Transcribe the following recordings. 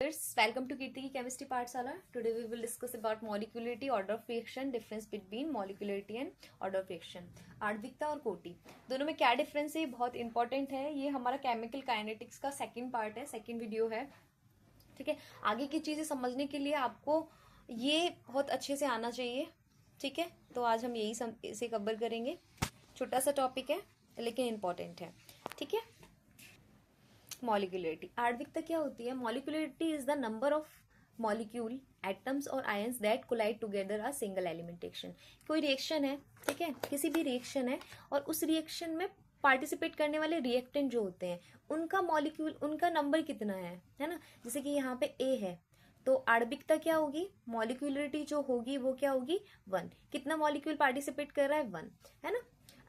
Welcome to Kirti की chemistry पाठशाला. Today we will discuss about molecularity, order of reaction, difference between molecularity and order of reaction. आणविकता और कोटि दोनों में क्या डिफरेंस है, बहुत इंपॉर्टेंट है. ये हमारा केमिकल काइनेटिक्स का सेकंड पार्ट है, सेकंड वीडियो है. ठीक है, आगे की चीजें समझने के लिए आपको ये बहुत अच्छे से आना चाहिए. ठीक है, तो आज हम यही इसे कवर करेंगे. छोटा सा टॉपिक है लेकिन इंपॉर्टेंट है. ठीक है, मॉलिक्यूलरिटी. आणविकता क्या होती है? Molecularity is the number of molecule, atoms और ions that collide together a single element reaction. कोई रिएक्शन है, ठीक है, किसी भी रिएक्शन है और उस रिएक्शन में पार्टिसिपेट करने वाले रिएक्टेंट जो होते हैं उनका मॉलिक्यूल, उनका नंबर कितना है ना. जैसे कि यहाँ पे ए है तो आणविकता क्या होगी, मॉलिक्यूलरिटी जो होगी वो क्या होगी, 1. कितना मॉलिक्यूल पार्टिसिपेट कर रहा है, 1, है ना.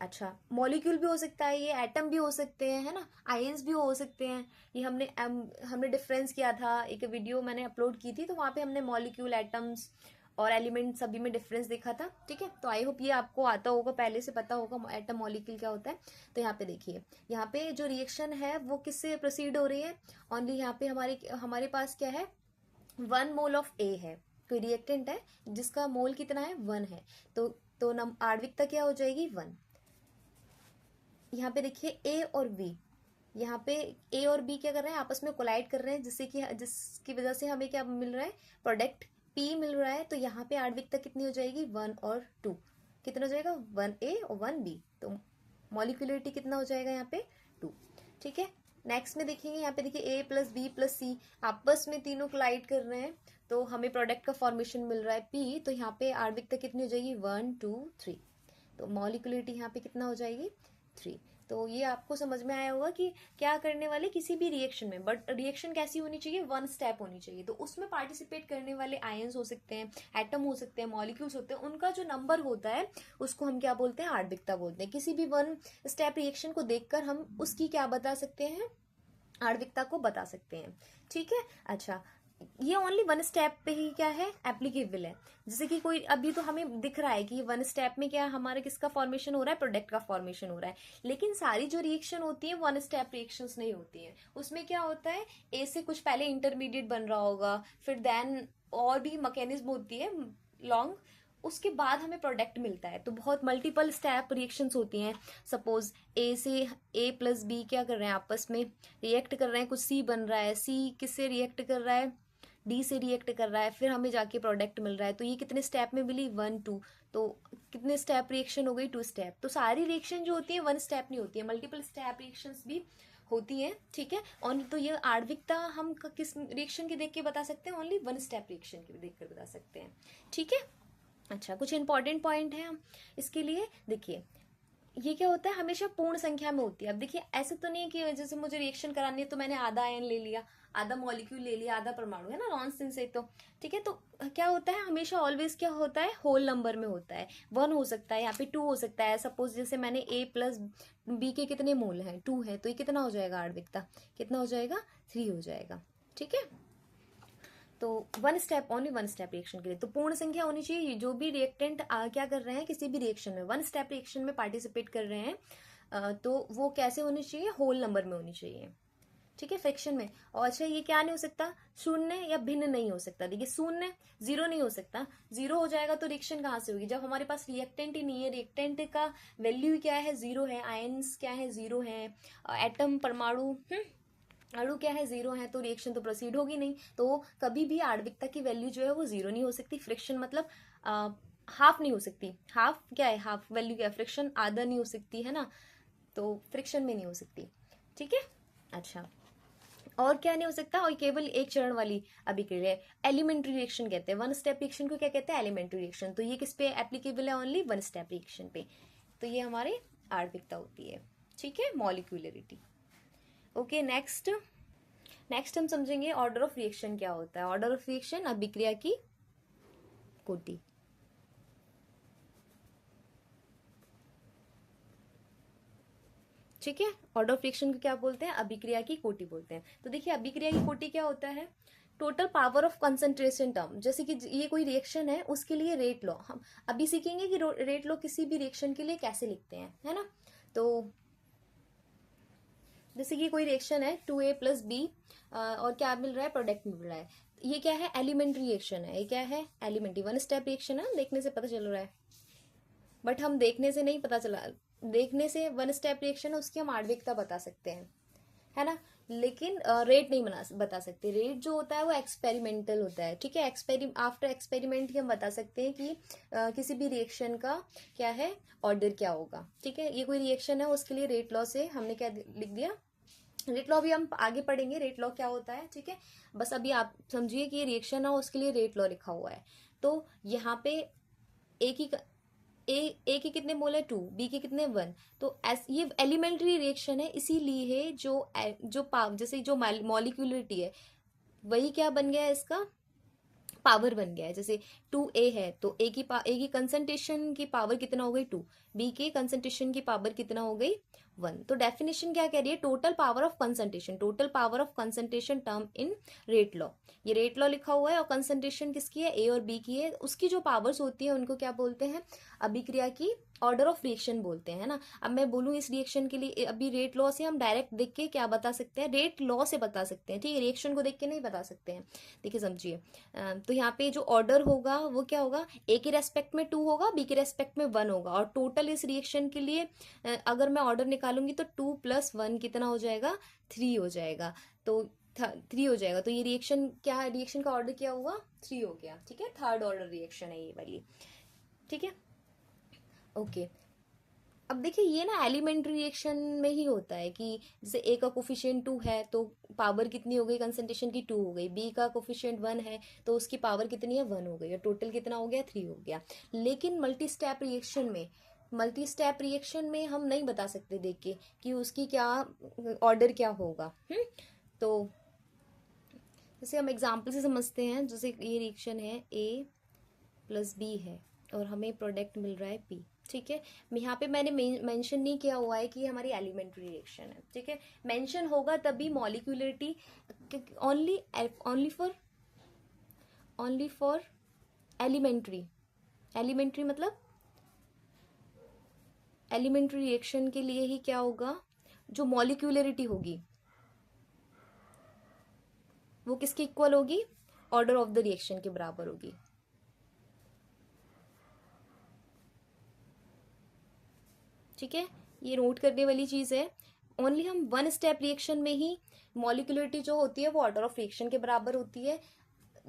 अच्छा, मॉलिक्यूल भी हो सकता है, ये एटम भी हो सकते हैं, है ना, आयंस भी हो सकते हैं. ये हमने डिफरेंस किया था, एक वीडियो मैंने अपलोड की थी तो वहां पे हमने मॉलिक्यूल, एटम्स और एलिमेंट सभी में डिफरेंस देखा था. ठीक है, तो आई होप ये आपको आता होगा, पहले से पता होगा एटम मॉलिक्यूल क्या होता है. तो यहाँ पे देखिए, यहाँ पे जो रिएक्शन है वो किससे प्रोसीड हो रही है. ओनली यहाँ पे हमारे पास क्या है, 1 मोल ऑफ ए है. कोई रिएक्टेंट है जिसका मोल कितना है, 1 है. तो आणविकता क्या हो जाएगी, 1. यहाँ पे देखिए ए और बी, यहाँ पे ए और बी क्या कर रहे हैं, आपस में कोलाइड कर रहे हैं, जिसकी वजह से हमें क्या मिल रहा है, प्रोडक्ट पी मिल रहा है. तो यहाँ पे आणविकता कितनी हो जाएगी, 1 और 2. कितना हो जाएगा, 1A और 1B. तो मॉलिक्यूलरिटी कितना हो जाएगा यहाँ पे, 2. ठीक है, नेक्स्ट में देखेंगे, यहाँ पे देखिए ए प्लस बी प्लस सी आपस में तीनों कोलाइड कर रहे हैं तो हमें प्रोडक्ट का फॉर्मेशन मिल रहा है पी. तो यहाँ पे आणविकता कितनी हो जाएगी, 1 2 3. तो मॉलिक्यूलरिटी यहाँ पे कितना हो जाएगी, 3. तो ये आपको समझ में आया होगा कि क्या करने वाले किसी भी रिएक्शन में, बट रिएक्शन कैसी होनी चाहिए, 1 स्टेप होनी चाहिए. तो उसमें पार्टिसिपेट करने वाले आयंस हो सकते हैं, एटम हो सकते हैं, मॉलिक्यूल्स होते हैं, उनका जो नंबर होता है उसको हम क्या बोलते हैं, आणविकता बोलते हैं. किसी भी 1 स्टेप रिएक्शन को देखकर हम उसकी क्या बता सकते हैं, आणविकता को बता सकते हैं. ठीक है, अच्छा, ये ओनली 1 स्टेप पे ही क्या है, एप्लीकेबल है. जैसे कि कोई अभी तो हमें दिख रहा है कि 1 स्टेप में क्या हमारे किसका फॉर्मेशन हो रहा है, प्रोडक्ट का फॉर्मेशन हो रहा है. लेकिन सारी जो रिएक्शन होती है 1 स्टेप रिएक्शंस नहीं होती हैं. उसमें क्या होता है, ए से कुछ पहले इंटरमीडिएट बन रहा होगा, फिर देन और भी मैकेनिज्म होती है लॉन्ग, उसके बाद हमें प्रोडक्ट मिलता है. तो बहुत मल्टीपल स्टेप रिएक्शंस होती हैं. सपोज ए से ए प्लस बी क्या कर रहे हैं, आपस में रिएक्ट कर रहे हैं, कुछ सी बन रहा है, सी किससे रिएक्ट कर रहा है, डी से रिएक्ट कर रहा है, फिर हमें जाके प्रोडक्ट मिल रहा है. तो ये कितने स्टेप में मिली, 1 2. तो कितने स्टेप रिएक्शन हो गई, 2 स्टेप. तो सारी रिएक्शन जो होती है 1 स्टेप नहीं होती है, मल्टीपल स्टेप रिएक्शंस भी होती है. ठीक है, और तो ये आणविकता हम किस रिएक्शन की देख के बता सकते हैं, ओनली 1 स्टेप रिएक्शन की देख कर बता सकते हैं. ठीक है, अच्छा, कुछ इंपॉर्टेंट पॉइंट है हम इसके लिए. देखिए, ये क्या होता है, हमेशा पूर्ण संख्या में होती है. अब देखिए, ऐसे तो नहीं कि जैसे मुझे रिएक्शन करानी है तो मैंने आधा आयन ले लिया, आधा मॉलिक्यूल ले लिया, आधा परमाणु, है ना, नॉनसेंस है. तो ठीक है, तो क्या होता है, हमेशा ऑलवेज क्या होता है, होल नंबर में होता है. 1 हो सकता है, यहाँ पे 2 हो सकता है. सपोज जैसे मैंने ए प्लस बी के कितने मोल हैं, 2 है, तो ये कितना हो जाएगा, आणविकता कितना हो जाएगा, 3 हो जाएगा. ठीक है, तो 1 स्टेप, ओनली 1 स्टेप रिएक्शन के लिए तो पूर्ण संख्या होनी चाहिए. जो भी रिएक्टेंट क्या कर रहे हैं किसी भी रिएक्शन में, 1 स्टेप रिएक्शन में पार्टिसिपेट कर रहे हैं तो वो कैसे होनी चाहिए, होल नंबर में होनी चाहिए. ठीक है, फ्रैक्शन में. और अच्छा, ये क्या नहीं हो सकता, शून्य या भिन्न नहीं हो सकता. देखिए, शून्य 0 नहीं हो सकता. 0 हो जाएगा तो रिएक्शन कहाँ से होगी, जब हमारे पास रिएक्टेंट ही नहीं है. रिएक्टेंट का वैल्यू क्या है, 0 है. आयंस क्या है, 0 है. एटम, परमाणु, अणु क्या है, 0 है. तो रिएक्शन तो प्रोसीड होगी नहीं. तो कभी भी आणविकता की वैल्यू जो है वो 0 नहीं हो सकती. फ्रिक्शन मतलब हाफ नहीं हो सकती. हाफ क्या है, हाफ वैल्यू क्या है, फ्रिक्शन आधा नहीं हो सकती, है ना. तो फ्रिक्शन में नहीं हो सकती. ठीक है, अच्छा, और क्या नहीं हो सकता, और केवल एक चरण वाली अभिक्रिया, एलिमेंट्री रिएक्शन कहते हैं. 1 स्टेप रिएक्शन को क्या कहते हैं, एलिमेंट्री रिएक्शन. तो ये किस पे एप्लीकेबल है, ओनली 1 स्टेप रिएक्शन पे. तो ये हमारे आणविकता होती है. ठीक है, मॉलिक्यूलरिटी. ओके, नेक्स्ट हम समझेंगे ऑर्डर ऑफ रिएक्शन क्या होता है. ऑर्डर ऑफ रिएक्शन, अभिक्रिया की कोटि. ठीक है, ऑर्डर ऑफ रिएक्शन को क्या बोलते हैं, अभिक्रिया की कोटि बोलते हैं. तो देखिए, अभिक्रिया की कोटि क्या होता है, total power of concentration term. जैसे कि ये कोई रिएक्शन है, उसके लिए रेट लॉ हम अभी सीखेंगे कि रेट लॉ किसी भी रिएक्शन के लिए कैसे लिखते हैं, है ना. तो जैसे कि कोई रिएक्शन है 2A+B और क्या मिल रहा है, प्रोडक्ट मिल रहा है। ये क्या है, एलिमेंट्री रिएक्शन है। ये क्या है, एलिमेंट्री, वन स्टेप रिएक्शन है, देखने से पता चल रहा है, बट हम देखने से नहीं पता चला, देखने से वन स्टेप रिएक्शन है उसकी हम आणविकता बता सकते हैं, है ना, लेकिन रेट नहीं बता सकते। रेट जो होता है वो एक्सपेरिमेंटल होता है, ठीक है। आफ्टर एक्सपेरिमेंट ही हम बता सकते हैं कि किसी भी रिएक्शन का क्या है, ऑर्डर क्या होगा, ठीक है। ये कोई रिएक्शन है, उसके लिए रेट लॉ से हमने क्या लिख दिया, रेट लॉ भी हम आगे पढ़ेंगे, रेट लॉ क्या होता है, ठीक है। बस अभी आप समझिए कि ये रिएक्शन है, उसके लिए रेट लॉ लिखा हुआ है। तो यहाँ पे एक ही ए के कितने मोल है 2, बी के कितने 1, तो ये एलिमेंट्री रिएक्शन है, इसीलिए जैसे जो मॉलिक्यूलरिटी है वही क्या बन गया है, इसका पावर बन गया है। जैसे 2A है तो ए की कंसंट्रेशन की पावर कितना हो गई 2, बी के कंसंट्रेशन की पावर कितना हो गई 1। तो डेफिनेशन क्या कह रही है, total power of concentration, total power of concentration term in rate law. ये रेट लॉ लिखा हुआ है और कंसंट्रेशन किसकी है, ए और बी की है, उसकी जो पावर्स होती है उनको क्या बोलते हैं, अभिक्रिया की ऑर्डर ऑफ रिएक्शन बोलते हैं, ना। अब मैं बोलूँ इस रिएक्शन के लिए, अभी रेट लॉ से हम डायरेक्ट देख के क्या बता सकते हैं, रेट लॉ से बता सकते हैं, ठीक है, रिएक्शन को देख के नहीं बता सकते हैं। देखिए समझिए, तो यहाँ पे जो ऑर्डर होगा वो क्या होगा, ए के रेस्पेक्ट में 2 होगा, बी के रेस्पेक्ट में 1 होगा, और टोटल इस रिएक्शन के लिए अगर मैं ऑर्डर निकालूंगी तो 2 + 1 कितना हो जाएगा, 3 हो जाएगा। तो 3 हो जाएगा, तो ये रिएक्शन क्या है, रिएक्शन का ऑर्डर क्या हुआ, 3 हो गया, ठीक है। थर्ड ऑर्डर रिएक्शन है ये वाली, ठीक है, ओके। अब देखिए ये ना एलिमेंट्री रिएक्शन में ही होता है कि जैसे ए का कोफिशिएंट 2 है तो पावर कितनी हो गई कंसंट्रेशन की, 2 हो गई, बी का कोफिशिएंट 1 है तो उसकी पावर कितनी है, 1 हो गई, और टोटल कितना हो गया, 3 हो गया। लेकिन मल्टी स्टेप रिएक्शन में हम नहीं बता सकते देख के कि उसकी क्या ऑर्डर क्या होगा। तो जैसे हम एग्जाम्पल से समझते हैं, जैसे ये रिएक्शन है A+B है और हमें प्रोडक्ट मिल रहा है P, ठीक है। यहाँ पे मैंने मेंशन नहीं किया हुआ है कि हमारी एलिमेंट्री रिएक्शन है, ठीक है। मेंशन होगा तभी मॉलिक्यूलरिटी, ओनली फॉर एलिमेंट्री मतलब एलिमेंट्री रिएक्शन के लिए ही क्या होगा, जो मॉलिक्यूलरिटी होगी वो किसके इक्वल होगी, ऑर्डर ऑफ द रिएक्शन के बराबर होगी, ठीक है। ये नोट करने वाली चीज है। ओनली हम वन स्टेप रिएक्शन में ही मॉलिक्यूलरिटी जो होती है वो ऑर्डर ऑफ रिएक्शन के बराबर होती है।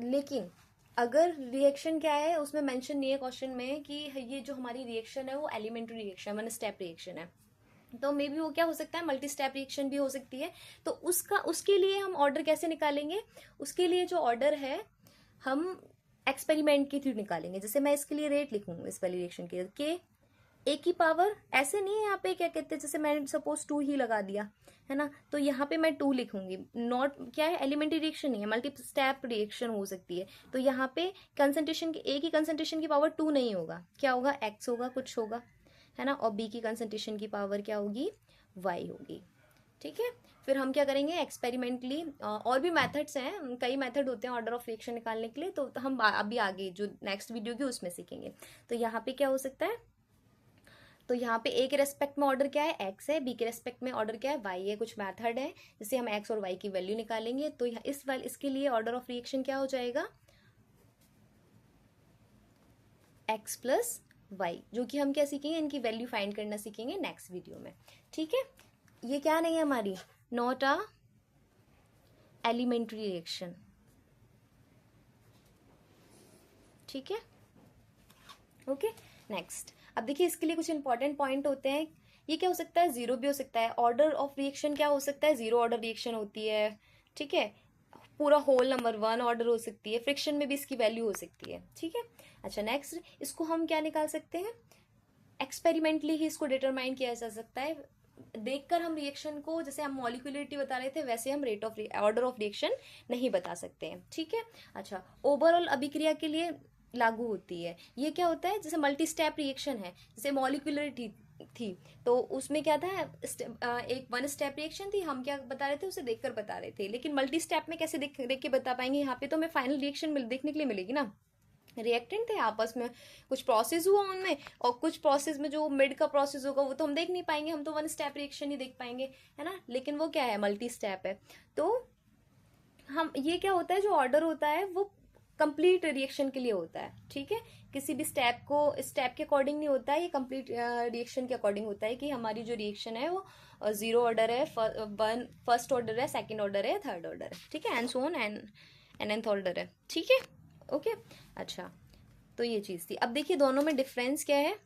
लेकिन अगर रिएक्शन क्या है, उसमें मेंशन नहीं है क्वेश्चन में कि ये जो हमारी रिएक्शन है वो elementary reaction, one step reaction है, तो मे बी वो क्या हो सकता है, मल्टी स्टेप रिएक्शन भी हो सकती है। तो उसके लिए हम ऑर्डर कैसे निकालेंगे, उसके लिए जो ऑर्डर है हम एक्सपेरिमेंट के थ्रू निकालेंगे। जैसे मैं इसके लिए रेट लिखूंगा, इस वाली रिएक्शन के ए की पावर, ऐसे नहीं है यहाँ पे क्या कहते हैं, जैसे मैंने सपोज 2 ही लगा दिया है ना, तो यहाँ पे मैं 2 लिखूंगी, नॉट क्या है, एलिमेंट्री रिएक्शन नहीं है, मल्टी स्टेप रिएक्शन हो सकती है। तो यहाँ पे कंसंट्रेशन की, ए की कंसंट्रेशन की पावर 2 नहीं होगा, क्या होगा, x होगा, कुछ होगा, है ना, और बी की कंसंट्रेशन की पावर क्या होगी, y होगी, ठीक है। फिर हम क्या करेंगे एक्सपेरिमेंटली, और भी मेथड्स हैं, कई मेथड होते हैं ऑर्डर ऑफ रिएक्शन निकालने के लिए, तो हम अभी आगे जो नेक्स्ट वीडियो की उसमें सीखेंगे। तो यहाँ पे क्या हो सकता है, तो यहाँ पे ए के रेस्पेक्ट में ऑर्डर क्या है, एक्स है, बी के रेस्पेक्ट में ऑर्डर क्या है, वाई है, कुछ मेथड है जिससे हम एक्स और वाई की वैल्यू निकालेंगे। तो इसके लिए ऑर्डर ऑफ रिएक्शन क्या हो जाएगा, एक्स प्लस वाई, जो कि हम क्या सीखेंगे, इनकी वैल्यू फाइंड करना सीखेंगे नेक्स्ट वीडियो में, ठीक है। ये क्या नहीं है हमारी, नॉट अ एलिमेंट्री रिएक्शन, ठीक है, ओके। नेक्स्ट, अब देखिए इसके लिए कुछ इंपॉर्टेंट पॉइंट होते हैं। ये क्या हो सकता है, जीरो भी हो सकता है, ऑर्डर ऑफ रिएक्शन क्या हो सकता है, जीरो ऑर्डर रिएक्शन होती है, ठीक है, पूरा होल नंबर 1 ऑर्डर हो सकती है, फ्रिक्शन में भी इसकी वैल्यू हो सकती है, ठीक है। अच्छा नेक्स्ट, इसको हम क्या निकाल सकते हैं, एक्सपेरिमेंटली ही इसको डिटरमाइन किया जा सकता है, देखकर हम रिएक्शन को, जैसे हम मॉलिक्यूलरिटी बता रहे थे वैसे हम rate of order of reaction नहीं बता सकते हैं, ठीक है। अच्छा, ओवरऑल अभिक्रिया के लिए लागू होती है। ये क्या होता है, जैसे मल्टी स्टेप रिएक्शन है, जैसे मॉलिक्यूलरिटी थी तो उसमें क्या था, एक वन स्टेप रिएक्शन थी, हम क्या बता रहे थे, उसे देखकर बता रहे थे। लेकिन मल्टी स्टेप में कैसे देख के बता पाएंगे, यहाँ पे तो हमें फाइनल रिएक्शन देखने के लिए मिलेगी ना, रिएक्टेंट थे आपस में, कुछ प्रोसेस हुआ उनमें, और कुछ प्रोसेस में जो मिड का प्रोसेस होगा वो तो हम देख नहीं पाएंगे, हम तो वन स्टेप रिएक्शन ही देख पाएंगे, है ना। लेकिन वो क्या है, मल्टी स्टेप है। तो हम, ये क्या होता है, जो ऑर्डर होता है वो कंप्लीट रिएक्शन के लिए होता है, ठीक है। किसी भी स्टेप को स्टेप के अकॉर्डिंग नहीं होता है, ये कंप्लीट रिएक्शन के अकॉर्डिंग होता है कि हमारी जो रिएक्शन है वो जीरो ऑर्डर है, फर्स्ट ऑर्डर है, सेकंड ऑर्डर है, थर्ड ऑर्डर है, ठीक है, and so on, and nth order है, ठीक है। ओके, अच्छा, तो ये चीज थी। अब देखिए दोनों में डिफरेंस क्या है।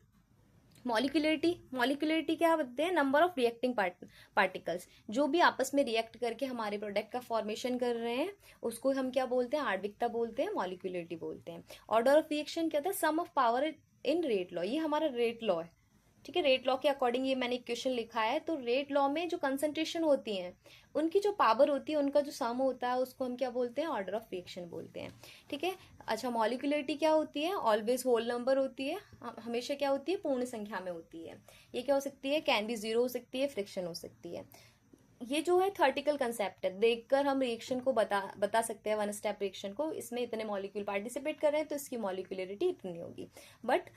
मॉलिक्यूलरिटी क्या बोलते हैं, नंबर ऑफ रिएक्टिंग पार्टिकल्स, जो भी आपस में रिएक्ट करके हमारे प्रोडक्ट का फॉर्मेशन कर रहे हैं, उसको हम क्या बोलते हैं, आणविकता बोलते हैं, मॉलिक्यूलरिटी बोलते हैं। ऑर्डर ऑफ रिएक्शन क्या था, sum of power in rate law, ये हमारा रेट लॉ है, ठीक है। रेट लॉ के अकॉर्डिंग ये मैंने इक्वेशन लिखा है। तो रेट लॉ में जो कंसंट्रेशन होती है, उनकी जो पावर होती है, उनका जो सम होता है, उसको हम क्या बोलते हैं, ऑर्डर ऑफ रिएक्शन बोलते हैं, ठीक है। अच्छा, मॉलिक्यूलरिटी क्या होती है, ऑलवेज होल नंबर होती है, हमेशा क्या होती है, पूर्ण संख्या में होती है। ये क्या हो सकती है, कैन बी जीरो हो सकती है, फ्रिक्शन हो सकती है। ये जो है थर्टिकल कंसेप्ट है, देखकर हम रिएक्शन को बता सकते हैं, वन स्टेप रिएक्शन को, इसमें इतने मॉलिक्यूल पार्टिसिपेट कर रहे हैं तो इसकी मॉलिक्यूलरिटी इतनी होगी। बट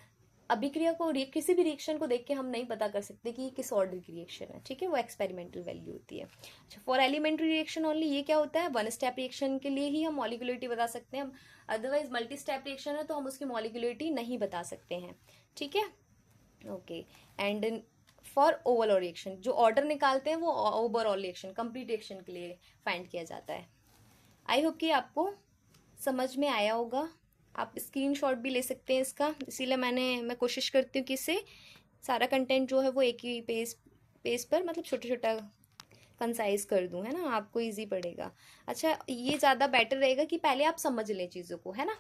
अभिक्रिया को, किसी भी रिएक्शन को देख के हम नहीं पता कर सकते कि किस ऑर्डर की रिएक्शन है, ठीक है, वो एक्सपेरिमेंटल वैल्यू होती है। अच्छा, फॉर एलिमेंट्री रिएक्शन ओनली, ये क्या होता है, वन स्टेप रिएक्शन के लिए ही हम मॉलिक्यूलरिटी बता सकते हैं, अदरवाइज मल्टी स्टेप रिएक्शन है तो हम उसकी मॉलिक्यूलरिटी नहीं बता सकते हैं, ठीक है। Okay, and for overall reaction, जो ऑर्डर निकालते हैं वो ओवरऑल रिएक्शन, कंप्लीट रिएक्शन के लिए फाइंड किया जाता है। आई होप कि आपको समझ में आया होगा। आप स्क्रीनशॉट भी ले सकते हैं इसका, इसीलिए मैं कोशिश करती हूँ कि इससे सारा कंटेंट जो है वो एक ही पेज पर, मतलब छोटा छोटा कंसाइज कर दूं, है ना, आपको इजी पड़ेगा। अच्छा, ये ज़्यादा बेटर रहेगा कि पहले आप समझ लें चीज़ों को, है ना,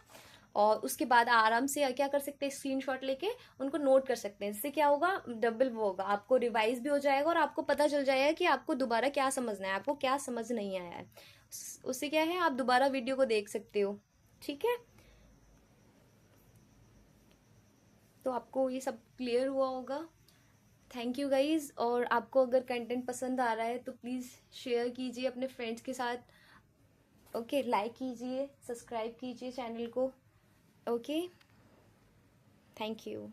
और उसके बाद आराम से क्या कर सकते हैं, स्क्रीनशॉट लेके उनको नोट कर सकते हैं। इससे क्या होगा, डबल वो होगा, आपको रिवाइज भी हो जाएगा और आपको पता चल जाएगा कि आपको दोबारा क्या समझना है, आपको क्या समझ नहीं आया है। उससे क्या है, आप दोबारा वीडियो को देख सकते हो, ठीक है। तो आपको ये सब क्लियर हुआ होगा। Thank you guys. और आपको अगर कंटेंट पसंद आ रहा है तो प्लीज़ शेयर कीजिए अपने फ्रेंड्स के साथ। ओके, लाइक कीजिए, सब्सक्राइब कीजिए चैनल को। Okay, thank you.